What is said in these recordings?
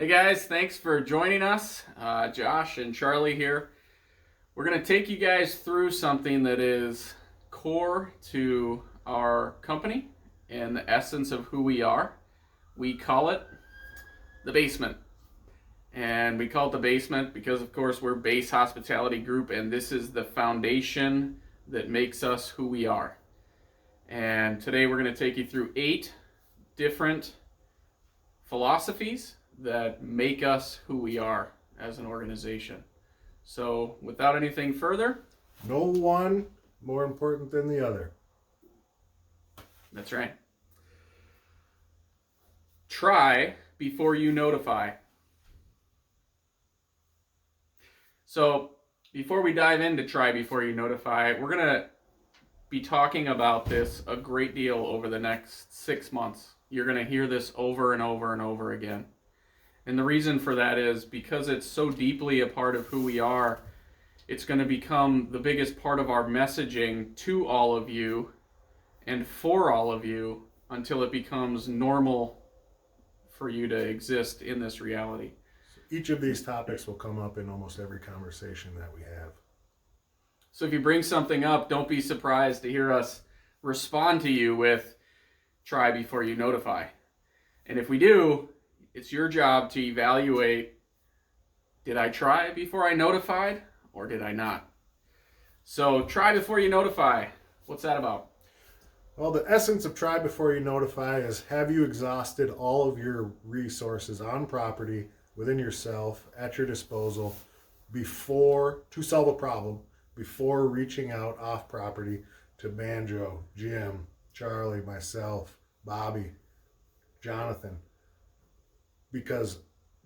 Hey guys, thanks for joining us. Josh and Charlie here. We're going to take you guys through something that is core to our company and the essence of who we are. We call it the basement. And we call it the basement because, of course, we're Base Hospitality Group, and this is the foundation that makes us who we are. And today we're going to take you through 8 different philosophies that make us who we are as an organization. So, without anything further, No one more important than the other. that's right. Try before you notify. So, before we dive into try before you notify, we're going to be talking about this a great deal over the next 6 months. You're going to hear this over and over and over again. And the reason for that is because it's so deeply a part of who we are, it's going to become the biggest part of our messaging to all of you and for all of you until it becomes normal for you to exist in this reality. Each of these topics will come up in almost every conversation that we have. So if you bring something up, don't be surprised to hear us respond to you with try before you notify. And if we do, it's your job to evaluate, did I try before I notified or did I not? So try before you notify. What's that about? Well, the essence of try before you notify is, have you exhausted all of your resources on property within yourself at your disposal before to solve a problem, before reaching out off property to Banjo, Jim, Charlie, myself, Bobby, Jonathan? Because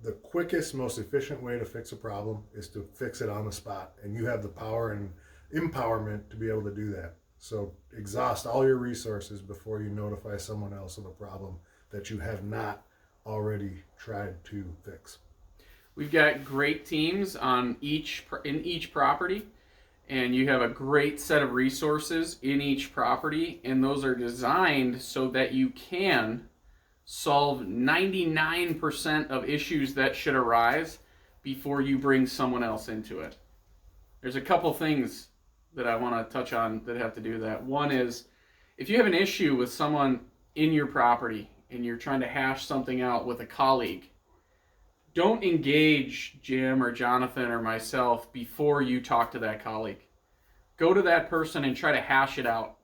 the quickest, most efficient way to fix a problem is to fix it on the spot, and you have the power and empowerment to be able to do that. So exhaust all your resources before you notify someone else of a problem that you have not already tried to fix. We've got great teams in each property, and you have a great set of resources in each property, and those are designed so that you can solve 99% of issues that should arise before you bring someone else into it. There's a couple things that I want to touch on that have to do with that. One is, if you have an issue with someone in your property and you're trying to hash something out with a colleague, don't engage Jim or Jonathan or myself before you talk to that colleague. Go to that person and try to hash it out.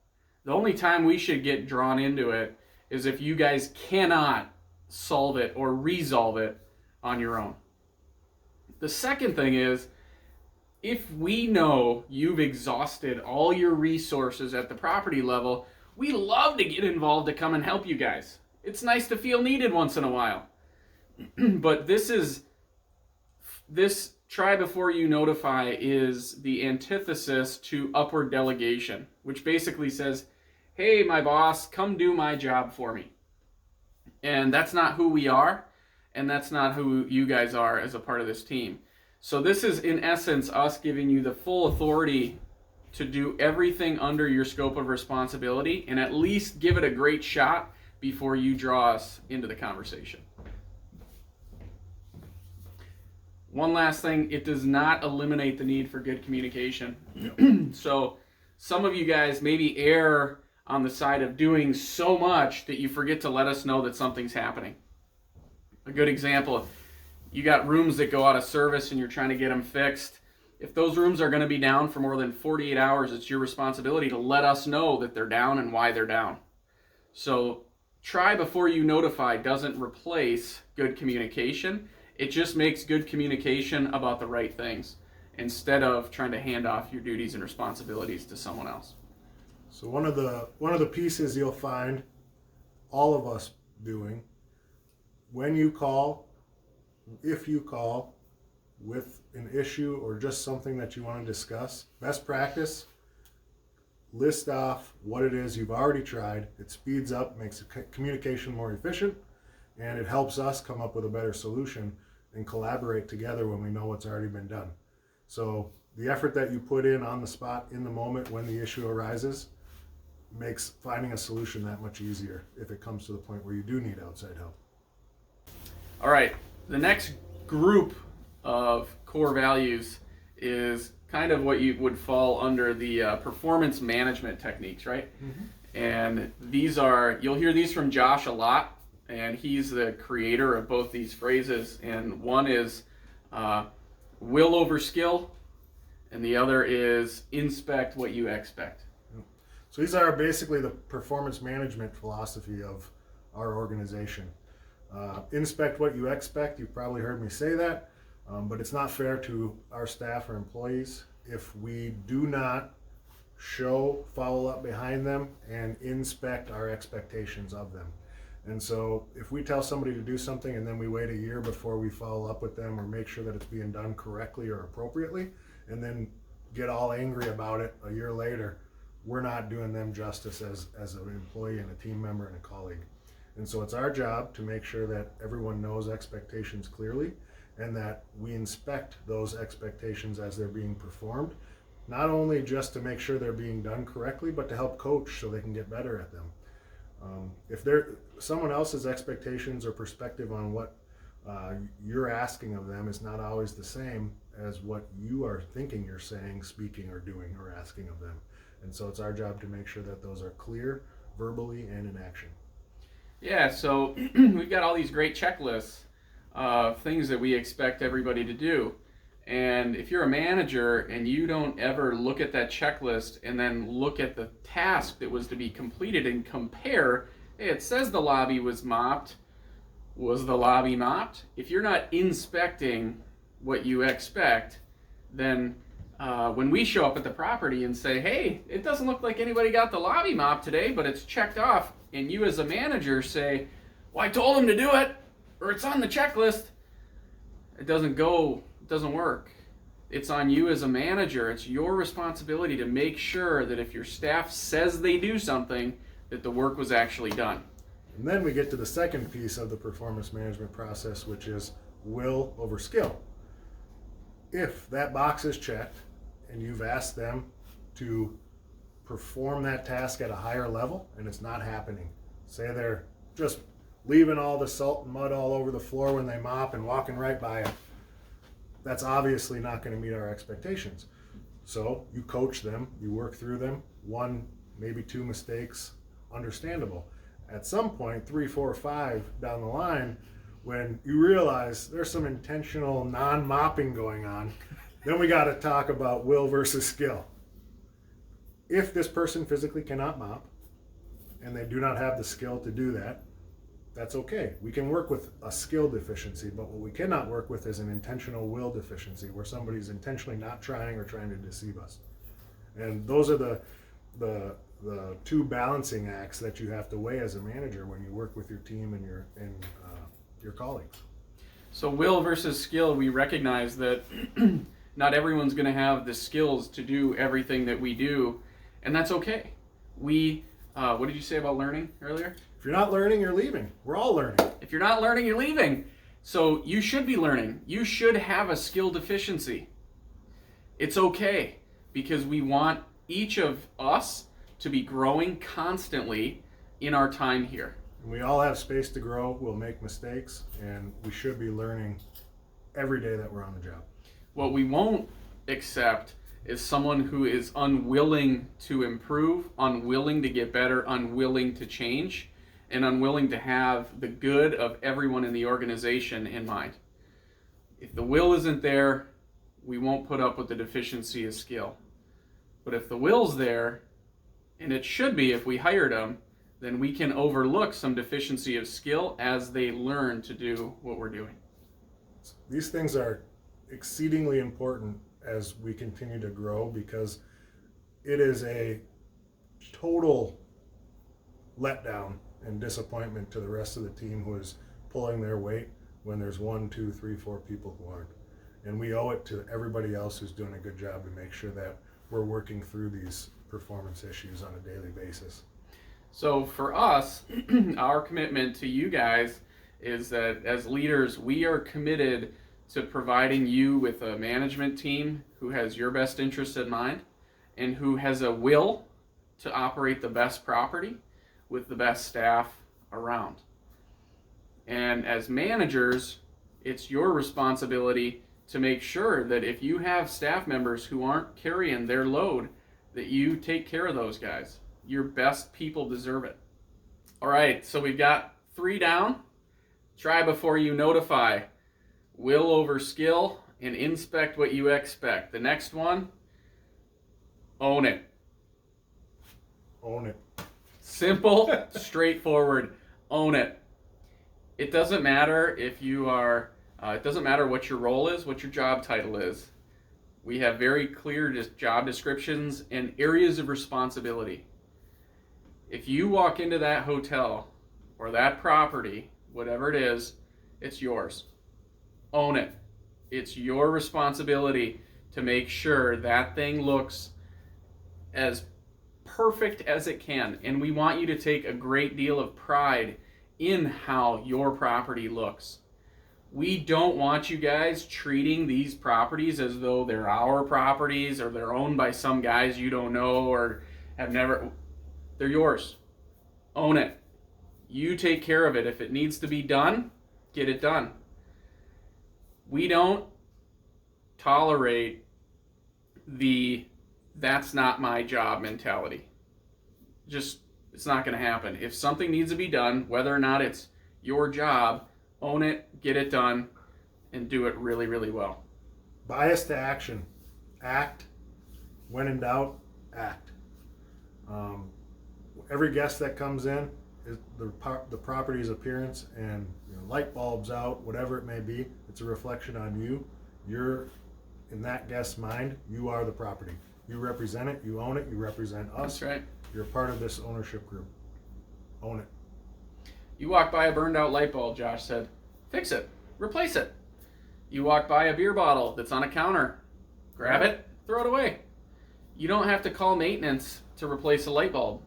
The only time we should get drawn into it is if you guys cannot solve it or resolve it on your own. The second thing is, if we know you've exhausted all your resources at the property level, we love to get involved to come and help you guys. It's nice to feel needed once in a while. But this try before you notify is the antithesis to upward delegation, which basically says, hey, my boss, come do my job for me. And that's not who we are, and that's not who you guys are as a part of this team. So this is, in essence, us giving you the full authority to do everything under your scope of responsibility and at least give it a great shot before you draw us into the conversation. One last thing, it does not eliminate the need for good communication. So some of you guys maybe err on the side of doing so much that you forget to let us know that something's happening. A good example, you got rooms that go out of service and you're trying to get them fixed. If those rooms are going to be down for more than 48 hours, it's your responsibility to let us know that they're down and why they're down. So try before you notify doesn't replace good communication. It just makes good communication about the right things instead of trying to hand off your duties and responsibilities to someone else. So one of the pieces you'll find all of us doing, when you call, if you call with an issue or just something that you want to discuss, best practice, list off what it is you've already tried. It speeds up, makes communication more efficient, and it helps us come up with a better solution and collaborate together when we know what's already been done. So the effort that you put in on the spot in the moment when the issue arises makes finding a solution that much easier if it comes to the point where you do need outside help. All right, the next group of core values is kind of what you would fall under the performance management techniques, right? Mm-hmm. And these are, you'll hear these from Josh a lot, and he's the creator of both these phrases. And one is will over skill, and the other is inspect what you expect. So these are basically the performance management philosophy of our organization. Inspect what you expect. You've probably heard me say that, but it's not fair to our staff or employees if we do not follow up behind them and inspect our expectations of them. And so if we tell somebody to do something and then we wait a year before we follow up with them or make sure that it's being done correctly or appropriately, and then get all angry about it a year later, we're not doing them justice as an employee and a team member and a colleague. And so it's our job to make sure that everyone knows expectations clearly and that we inspect those expectations as they're being performed, not only just to make sure they're being done correctly, but to help coach so they can get better at them. If someone else's expectations or perspective on what you're asking of them is not always the same as what you are thinking you're saying, speaking, or doing, or asking of them. And so it's our job to make sure that those are clear, verbally, and in action. Yeah, so we've got all these great checklists of things that we expect everybody to do. And if you're a manager and you don't ever look at that checklist and then look at the task that was to be completed and compare, hey, it says the lobby was mopped. Was the lobby mopped? If you're not inspecting what you expect, then when we show up at the property and say, hey, it doesn't look like anybody got the lobby mopped today, but it's checked off, and you as a manager say, well, I told them to do it, or it's on the checklist, it doesn't work. It's on you as a manager. It's your responsibility to make sure that if your staff says they do something, that the work was actually done. And then we get to the second piece of the performance management process, which is will over skill. If that box is checked and you've asked them to perform that task at a higher level and it's not happening, say they're just leaving all the salt and mud all over the floor when they mop and walking right by it, that's obviously not going to meet our expectations. So you coach them, you work through them, one, maybe two mistakes, understandable. At some point, 3, 4, 5 down the line, when you realize there's some intentional non-mopping going on, then we got to talk about will versus skill. If this person physically cannot mop and they do not have the skill to do that, that's okay. We can work with a skill deficiency, but what we cannot work with is an intentional will deficiency where somebody's intentionally not trying or trying to deceive us. And those are the two balancing acts that you have to weigh as a manager when you work with your team and your colleagues. So will versus skill, we recognize that not everyone's going to have the skills to do everything that we do, and that's okay. What did you say about learning earlier? If you're not learning, you're leaving. We're all learning. If you're not learning, you're leaving. So you should be learning. You should have a skill deficiency. It's okay, because we want each of us to be growing constantly in our time here. We all have space to grow. We'll make mistakes, and we should be learning every day that we're on the job. What we won't accept is someone who is unwilling to improve, unwilling to get better, unwilling to change, and unwilling to have the good of everyone in the organization in mind. If the will isn't there, we won't put up with the deficiency of skill. But if the will's there, and it should be if we hired them, then we can overlook some deficiency of skill as they learn to do what we're doing. These things are exceedingly important as we continue to grow, because it is a total letdown and disappointment to the rest of the team who is pulling their weight when there's 1, 2, 3, 4 people who aren't. And we owe it to everybody else who's doing a good job to make sure that we're working through these performance issues on a daily basis. So for us, our commitment to you guys is that as leaders, we are committed to providing you with a management team who has your best interest in mind and who has a will to operate the best property with the best staff around. And as managers, It's your responsibility to make sure that if you have staff members who aren't carrying their load, that you take care of those guys. Your best people deserve it. All right, so we've got 3 down. Try before you notify. Will over skill, and inspect what you expect. The next one, own it. Own it. Simple, straightforward. Own it. It doesn't matter if you are, it doesn't matter what your role is, what your job title is. We have very clear job descriptions and areas of responsibility. If you walk into that hotel or that property, whatever it is, it's yours. Own it. It's your responsibility to make sure that thing looks as perfect as it can. And we want you to take a great deal of pride in how your property looks. We don't want you guys treating these properties as though they're our properties or they're owned by some guys you don't know or have never. They're yours. Own it. You take care of it. If it needs to be done, get it done. We don't tolerate the "that's not my job" mentality. It's not going to happen. If something needs to be done, whether or not it's your job, own it, get it done, and do it really, really well. Bias to action. Act. When in doubt, act. Every guest that comes in, is the property's appearance and light bulbs out, whatever it may be, it's a reflection on you. You're in that guest's mind. You are the property. You represent it. You own it. You represent us. That's right. You're part of this ownership group. Own it. You walk by a burned out light bulb, Josh said, fix it, replace it. You walk by a beer bottle that's on a counter, grab it, throw it away. You don't have to call maintenance to replace a light bulb.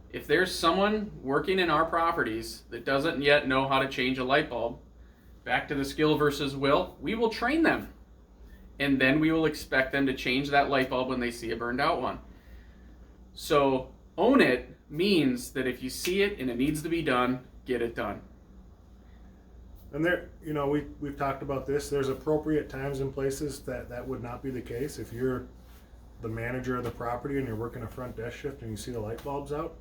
If there's someone working in our properties that doesn't yet know how to change a light bulb, back to the skill versus will, we will train them. And then we will expect them to change that light bulb when they see a burned out one. So own it means that if you see it and it needs to be done, get it done. And there, we've talked about this. There's appropriate times and places that would not be the case. If you're the manager of the property and you're working a front desk shift and you see the light bulbs out,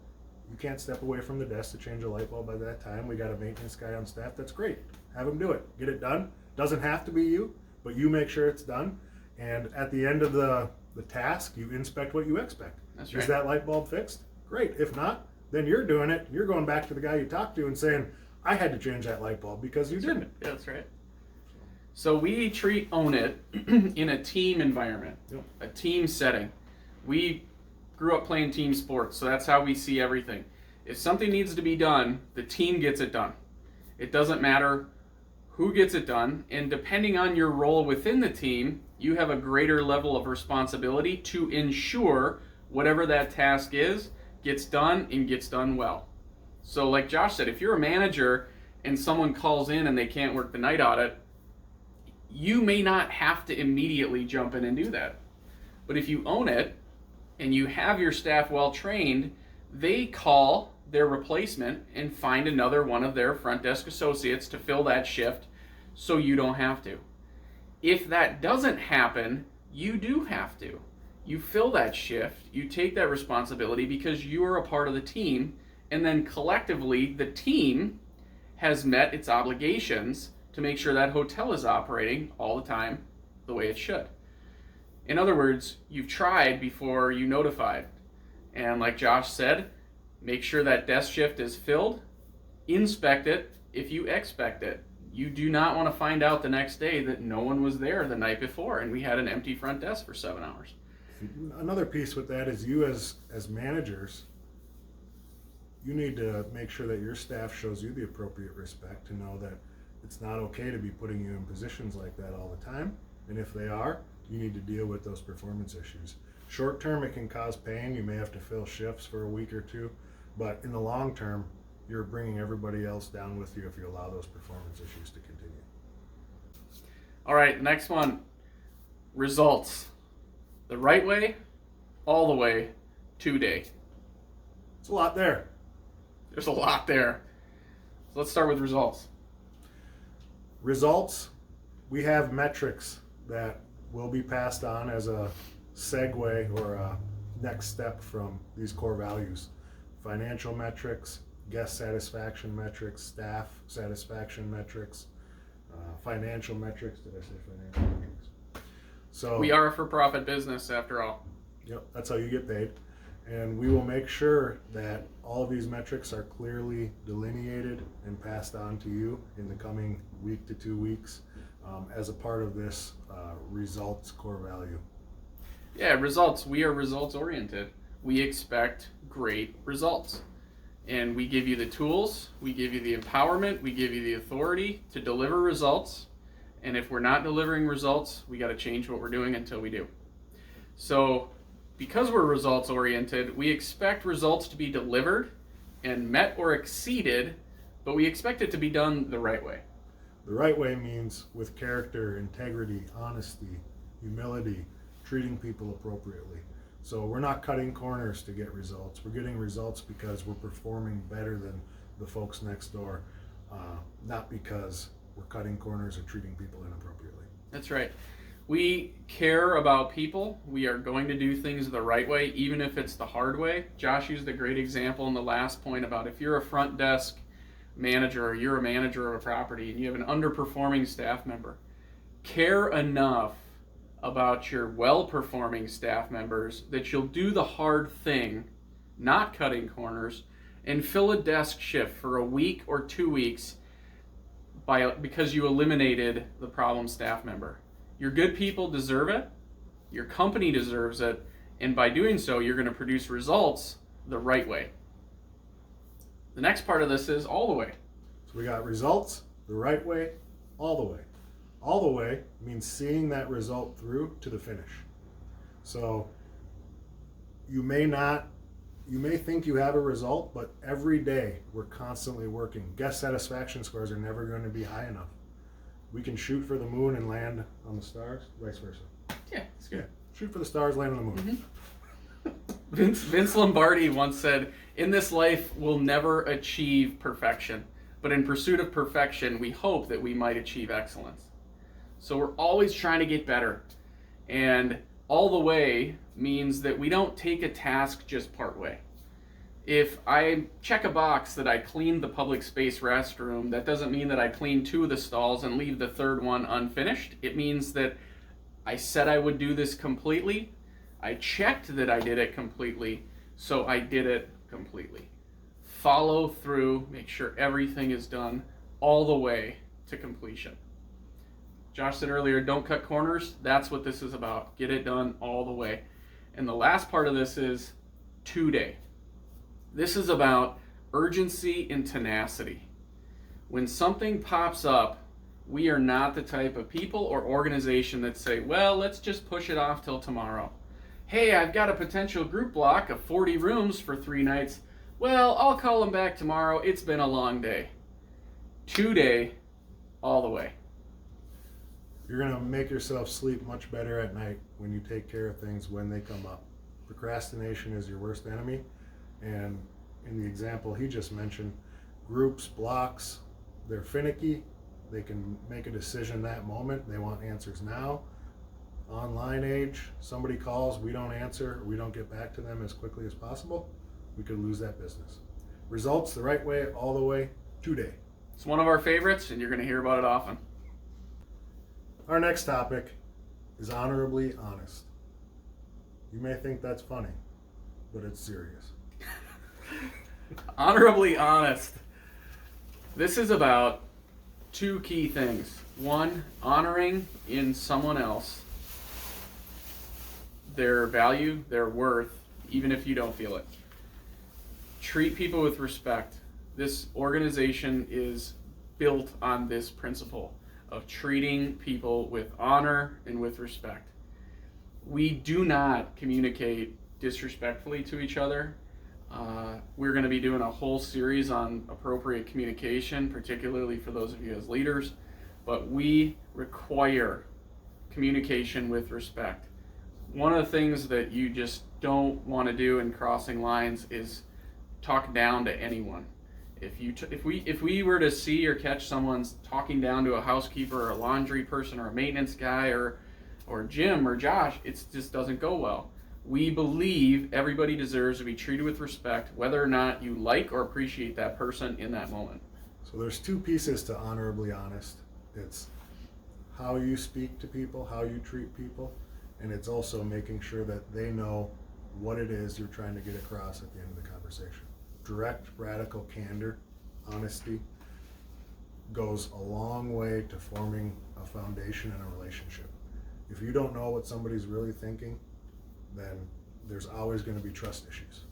you can't step away from the desk to change a light bulb by that time. We got a maintenance guy on staff. That's great. Have him do it. Get it done. Doesn't have to be you, but you make sure it's done. And at the end of the task, you inspect what you expect. That's right. Is that light bulb fixed? Great. If not, then you're doing it. You're going back to the guy you talked to and saying, I had to change that light bulb because you didn't. Yeah, that's right. So we treat own it in a team environment, a team setting. We grew up playing team sports, so that's how we see everything. If something needs to be done, the team gets it done. It doesn't matter who gets it done, and depending on your role within the team, you have a greater level of responsibility to ensure whatever that task is gets done and gets done well. So like Josh said, if you're a manager and someone calls in and they can't work the night audit, you may not have to immediately jump in and do that. But if you own it and you have your staff well trained, they call their replacement and find another one of their front desk associates to fill that shift so you don't have to. If that doesn't happen, you do have to. You fill that shift, you take that responsibility because you are a part of the team, and then collectively the team has met its obligations to make sure that hotel is operating all the time the way it should. In other words, you've tried before you notified. And like Josh said, make sure that desk shift is filled, inspect it if you expect it. You do not want to find out the next day that no one was there the night before and we had an empty front desk for 7 hours. Another piece with that is you as managers, you need to make sure that your staff shows you the appropriate respect to know that it's not okay to be putting you in positions like that all the time. And if they are, you need to deal with those performance issues. Short term, it can cause pain. You may have to fill shifts for a week or two. But in the long term, you're bringing everybody else down with you if you allow those performance issues to continue. All right, next one, results. The right way, all the way, today. It's a lot there. There's a lot there. So let's start with results. Results we have metrics that will be passed on as a segue or a next step from these core values. Financial metrics, guest satisfaction metrics, staff satisfaction metrics, financial metrics. Did I say financial metrics? So We are a for-profit business after all. yep, that's how you get paid. And we will make sure that all of these metrics are clearly delineated and passed on to you in the coming week to 2 weeks as a part of this results core value. Yeah, results. We are results oriented. We expect great results. And we give you the tools, we give you the empowerment, we give you the authority to deliver results. And if we're not delivering results, we got to change what we're doing until we do. So, because we're results oriented, we expect results to be delivered and met or exceeded, but we expect it to be done the right way. The right way means with character, integrity, honesty, humility, treating people appropriately. So we're not cutting corners to get results. We're getting results because we're performing better than the folks next door, not because we're cutting corners or treating people inappropriately. That's right. We care about people. We are going to do things the right way, even if it's the hard way. Josh used a great example in the last point about if you're a front desk manager or you're a manager of a property and you have an underperforming staff member, care enough about your well-performing staff members that you'll do the hard thing, not cutting corners, and fill a desk shift for a week or 2 weeks because you eliminated the problem staff member. Your good people deserve it, your company deserves it, and by doing so, you're going to produce results the right way. The next part of this is all the way. So we got results the right way, all the way. All the way means seeing that result through to the finish. So you may think you have a result, but every day we're constantly working. Guest satisfaction scores are never going to be high enough. We can shoot for the moon and land on the stars, vice versa. Yeah, it's good. Yeah. Shoot for the stars, land on the moon. Mm-hmm. Vince Lombardi once said, "In this life, we'll never achieve perfection, but in pursuit of perfection, we hope that we might achieve excellence." So we're always trying to get better. And all the way means that we don't take a task just part way. If I check a box that I cleaned the public space restroom, that doesn't mean that I cleaned 2 of the stalls and leave the 3rd one unfinished. It means that I said I would do this completely. I checked that I did it completely, so I did it completely. Follow through, make sure everything is done all the way to completion. Josh said earlier, don't cut corners. That's what this is about. Get it done all the way. And the last part of this is today. This is about urgency and tenacity. When something pops up, we are not the type of people or organization that say, well, let's just push it off till tomorrow. Hey, I've got a potential group block of 40 rooms for 3 nights. Well, I'll call them back tomorrow. It's been a long day. Today, all the way. You're going to make yourself sleep much better at night when you take care of things when they come up. Procrastination is your worst enemy. And in the example he just mentioned, groups, blocks, they're finicky. They can make a decision that moment. They want answers now. Online age, somebody calls, we don't answer, we don't get back to them as quickly as possible, we could lose that business. Results the right way, all the way, today. It's one of our favorites, and you're going to hear about it often. Our next topic is honorably honest. You may think that's funny, but it's serious. Honorably honest. This is about 2 key things. 1, honoring in someone else their value, their worth, even if you don't feel it. Treat people with respect. This organization is built on this principle of treating people with honor and with respect. We do not communicate disrespectfully to each other. We're going to be doing a whole series on appropriate communication, particularly for those of you as leaders, but we require communication with respect. One of the things that you just don't want to do in crossing lines is talk down to anyone. If we were to see or catch someone's talking down to a housekeeper or a laundry person or a maintenance guy or Jim or Josh, it just doesn't go well. We believe everybody deserves to be treated with respect, whether or not you like or appreciate that person in that moment. So there's two pieces to honorably honest. It's how you speak to people, how you treat people, and it's also making sure that they know what it is you're trying to get across at the end of the conversation. Direct, radical candor, honesty goes a long way to forming a foundation in a relationship. If you don't know what somebody's really thinking, then there's always going to be trust issues.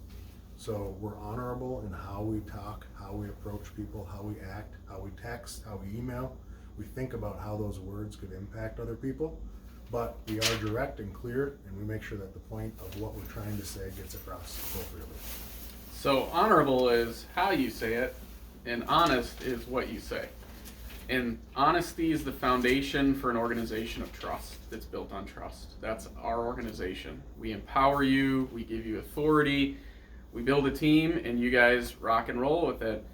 So we're honorable in how we talk, how we approach people, how we act, how we text, how we email. We think about how those words could impact other people, but we are direct and clear, and we make sure that the point of what we're trying to say gets across appropriately. So honorable is how you say it, and honest is what you say. And honesty is the foundation for an organization of trust that's built on trust. That's our organization. We empower you, we give you authority, we build a team, and you guys rock and roll with it.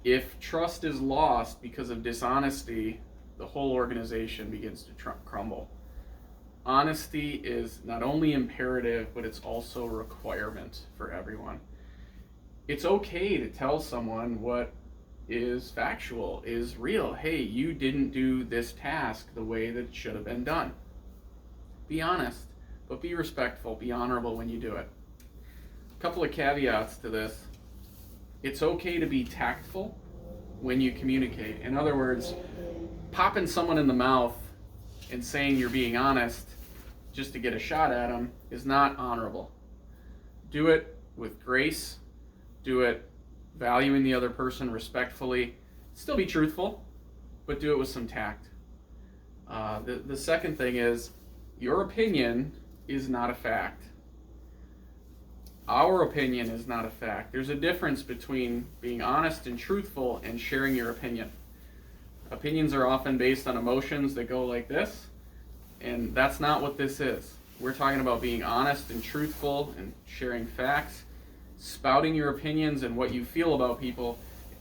If trust is lost because of dishonesty, the whole organization begins to crumble. Honesty is not only imperative, but it's also a requirement for everyone. It's okay to tell someone what is factual, is real. Hey, you didn't do this task the way that it should have been done. Be honest, but be respectful, be honorable when you do it. A couple of caveats to this. It's okay to be tactful when you communicate. In other words, popping someone in the mouth and saying you're being honest just to get a shot at them is not honorable. Do it with grace. Do it valuing the other person respectfully. Still be truthful, but do it with some tact. The second thing is, your opinion is not a fact. Our opinion is not a fact. There's a difference between being honest and truthful and sharing your opinion. Opinions are often based on emotions that go like this, and that's not what this is. We're talking about being honest and truthful and sharing facts. Spouting your opinions and what you feel about people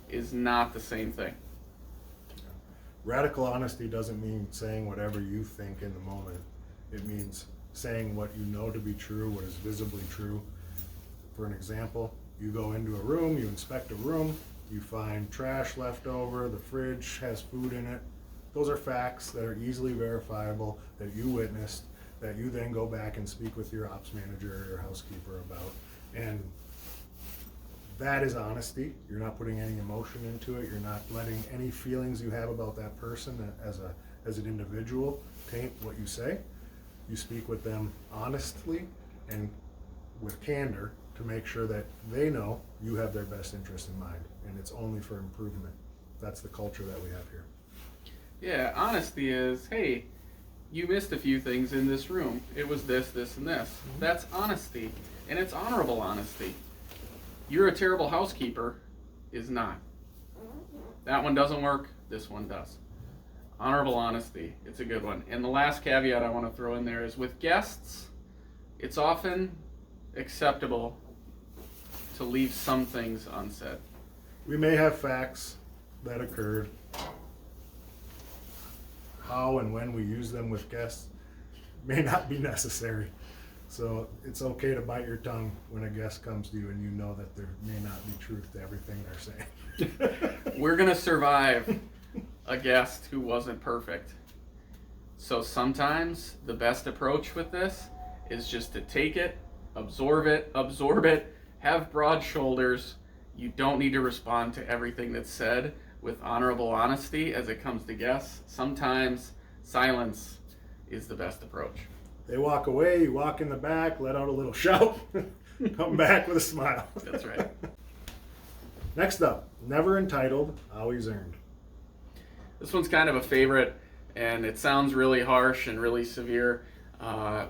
is not the same thing. Radical honesty doesn't mean saying whatever you think in the moment. It means saying what you know to be true, what is visibly true. For an example, you go into a room, you inspect a room, you find trash left over, the fridge has food in it. Those are facts that are easily verifiable, that you witnessed, that you then go back and speak with your ops manager or your housekeeper about. And that is honesty. You're not putting any emotion into it. You're not letting any feelings you have about that person as an individual taint what you say. You speak with them honestly and with candor to make sure that they know you have their best interest in mind, and it's only for improvement. That's the culture that we have here. Yeah, honesty is, hey, you missed a few things in this room. It was this, this, and this. That's honesty, and it's honorable honesty. You're a terrible housekeeper is not. That one doesn't work, this one does. Honorable honesty, it's a good one. And the last caveat I want to throw in there is, with guests, it's often acceptable to leave some things unsaid. We may have facts that occurred. How and when we use them with guests may not be necessary. So it's okay to bite your tongue when a guest comes to you and you know that there may not be truth to everything they're saying. We're going to survive a guest who wasn't perfect. So sometimes the best approach with this is just to take it, absorb it, have broad shoulders. You don't need to respond to everything that's said with honorable honesty as it comes to guests. Sometimes silence is the best approach. They walk away, you walk in the back, let out a little shout, come back with a smile. That's right. Next up, never entitled, always earned. This one's kind of a favorite, and it sounds really harsh and really severe.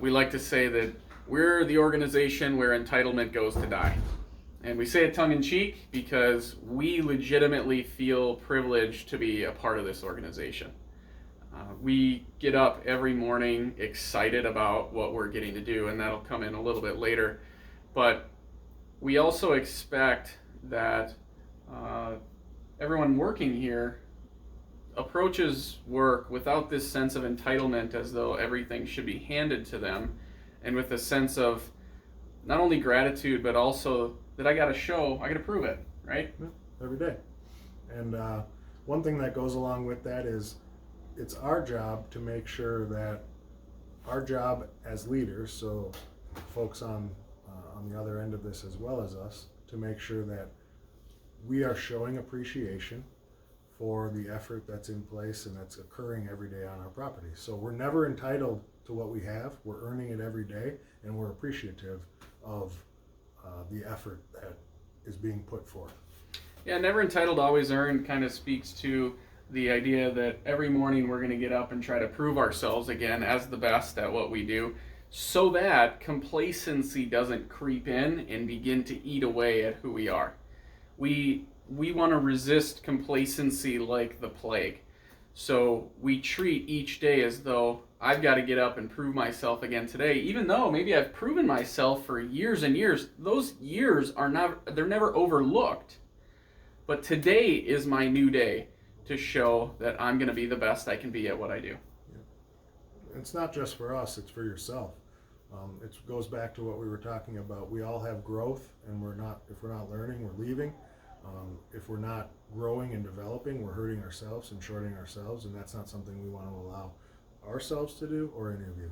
We like to say that we're the organization where entitlement goes to die. And we say it tongue-in-cheek because we legitimately feel privileged to be a part of this organization. We get up every morning excited about what we're getting to do, and that'll come in a little bit later. But we also expect that everyone working here approaches work without this sense of entitlement as though everything should be handed to them, and with a sense of not only gratitude but also that I got to prove it, right? Yeah, every day. And one thing that goes along with that is it's our job to make sure that our job as leaders, so folks on the other end of this as well as us, to make sure that we are showing appreciation for the effort that's in place and that's occurring every day on our property. So we're never entitled to what we have. We're earning it every day, and we're appreciative of the effort that is being put forth. Yeah, never entitled, always earned kind of speaks to the idea that every morning we're going to get up and try to prove ourselves again as the best at what we do, so that complacency doesn't creep in and begin to eat away at who we are. We want to resist complacency like the plague. So we treat each day as though I've got to get up and prove myself again today, even though maybe I've proven myself for years and years. Those years they're never overlooked. But today is my new day to show that I'm going to be the best I can be at what I do. Yeah. It's not just for us, it's for yourself. It goes back to what we were talking about. We all have growth, and if we're not learning, we're leaving. If we're not growing and developing, we're hurting ourselves and shorting ourselves, and that's not something we want to allow ourselves to do or any of you.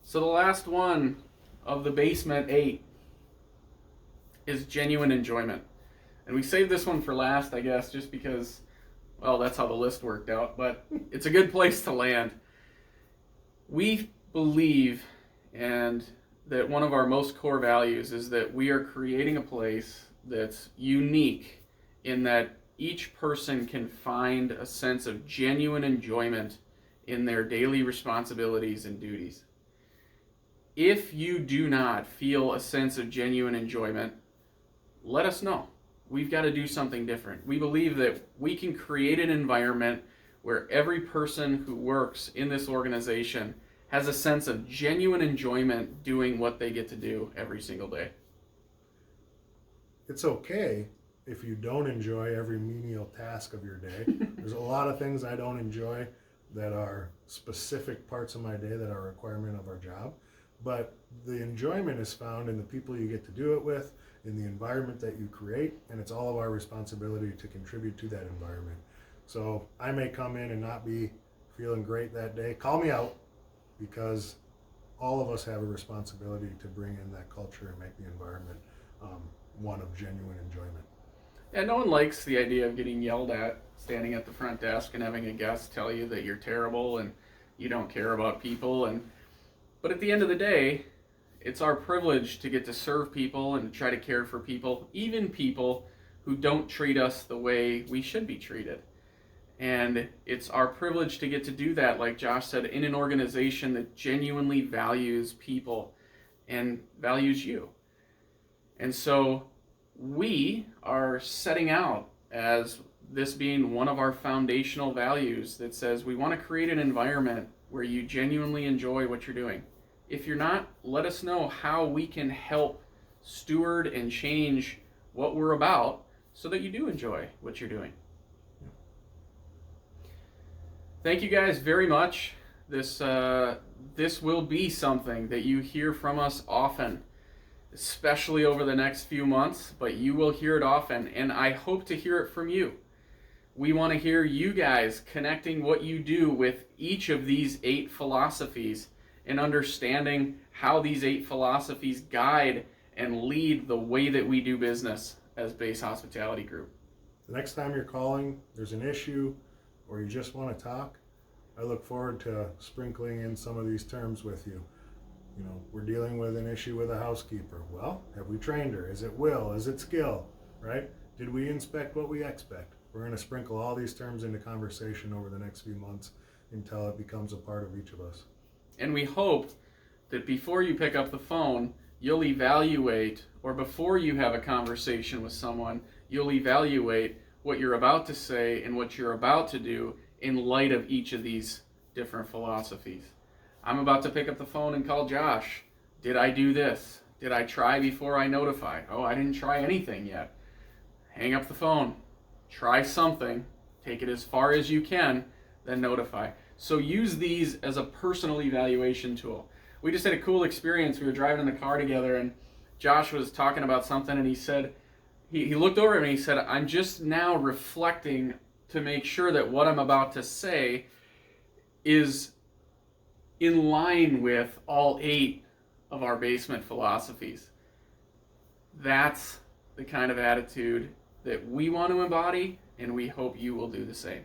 So the last one of the basement 8 is genuine enjoyment. And we saved this one for last, I guess, just because, well, that's how the list worked out, but it's a good place to land. We believe and that one of our most core values is that we are creating a place that's unique in that each person can find a sense of genuine enjoyment in their daily responsibilities and duties. If you do not feel a sense of genuine enjoyment, let us know. We've got to do something different. We believe that we can create an environment where every person who works in this organization has a sense of genuine enjoyment doing what they get to do every single day. It's okay if you don't enjoy every menial task of your day. There's a lot of things I don't enjoy that are specific parts of my day that are a requirement of our job. But the enjoyment is found in the people you get to do it with, in the environment that you create, and it's all of our responsibility to contribute to that environment. So I may come in and not be feeling great that day. Call me out, because all of us have a responsibility to bring in that culture and make the environment one of genuine enjoyment. And no one likes the idea of getting yelled at, standing at the front desk and having a guest tell you that you're terrible and you don't care about people. But at the end of the day, it's our privilege to get to serve people and to try to care for people, even people who don't treat us the way we should be treated. And it's our privilege to get to do that, like Josh said, in an organization that genuinely values people and values you. And so we are setting out as this being one of our foundational values that says we want to create an environment where you genuinely enjoy what you're doing. If you're not, let us know how we can help steward and change what we're about so that you do enjoy what you're doing. Thank you guys very much. This will be something that you hear from us often, especially over the next few months, but you will hear it often, and I hope to hear it from you. We want to hear you guys connecting what you do with each of these 8 philosophies and understanding how these 8 philosophies guide and lead the way that we do business as Base Hospitality Group. The next time you're calling, there's an issue, or you just want to talk, I look forward to sprinkling in some of these terms with you. You know, we're dealing with an issue with a housekeeper. Well, have we trained her? Is it will? Is it skill? Right? Did we inspect what we expect? We're going to sprinkle all these terms into conversation over the next few months until it becomes a part of each of us. And we hope that before you pick up the phone, you'll evaluate, or before you have a conversation with someone, you'll evaluate what you're about to say and what you're about to do in light of each of these different philosophies. I'm about to pick up the phone and call Josh. Did I do this? Did I try before I notify? Oh, I didn't try anything yet. hang up the phone, try something, take it as far as you can, then notify. So use these as a personal evaluation tool. We just had a cool experience. We were driving in the car together, and Josh was talking about something, and he said, he looked over at me and he said, I'm just now reflecting to make sure that what I'm about to say is in line with all 8 of our basement philosophies. That's the kind of attitude that we want to embody, and we hope you will do the same.